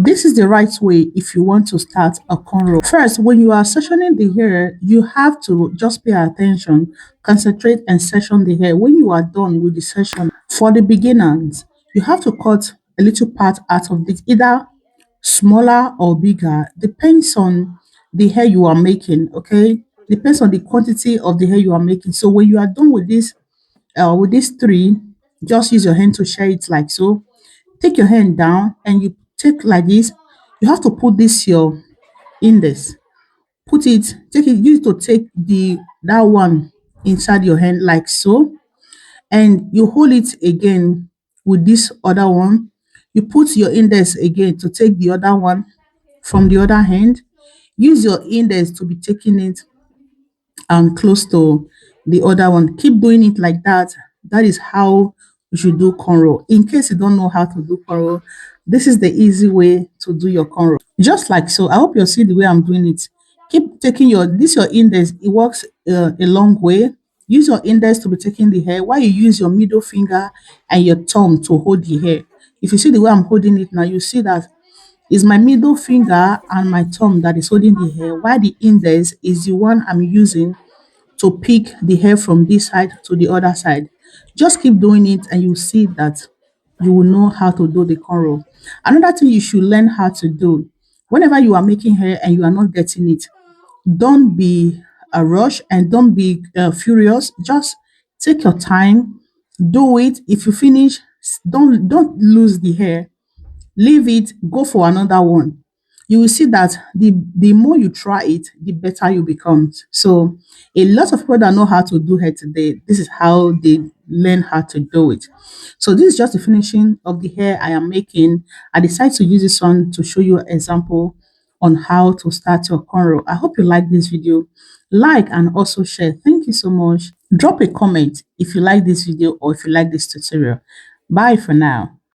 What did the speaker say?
This is the right way if you want to start a cornrow. First, when you are sectioning the hair, you have to just pay attention, concentrate and section the hair. When you are done with the section, for the beginners, you have to cut a little part out of it, either smaller or bigger, depends on the hair you are making, okay? Depends on the quantity of the hair you are making. So when you are done with these three, just use your hand to share it like so. Take your hand down and you take like this. You have to put this your index. Put it, take it, use it to take the that one inside your hand like so. And you hold it again with this other one. You put your index again to take the other one from the other hand. Use your index to be taking it close to the other one. Keep doing it like that. That is how you should do cornrow. In case you don't know how to do cornrow, this is the easy way to do your cornrow. Just like so. I hope you see the way I'm doing it. Keep taking your index. It works a long way. Use your index to be taking the hair while you use your middle finger and your thumb to hold the hair. If you see the way I'm holding it now, you see that it's my middle finger and my thumb that is holding the hair, while the index is the one I'm using to pick the hair from this side to the other side. Just keep doing it and you'll see that you will know how to do the cornrow. Another thing you should learn how to do whenever you are making hair and you are not getting it, don't be a rush and don't be furious. Just take your time, do it. If you finish, don't lose the hair, leave it, go for another one. You will see that the more you try it, the better you become. So a lot of people that know how to do hair today, this is how they learn how to do it. So this is just the finishing of the hair I am making. I decided to use this one to show you an example on how to start your cornrow. I hope you like this video. Like and also share. Thank you so much. Drop a comment if you like this video or if you like this tutorial. Bye for now.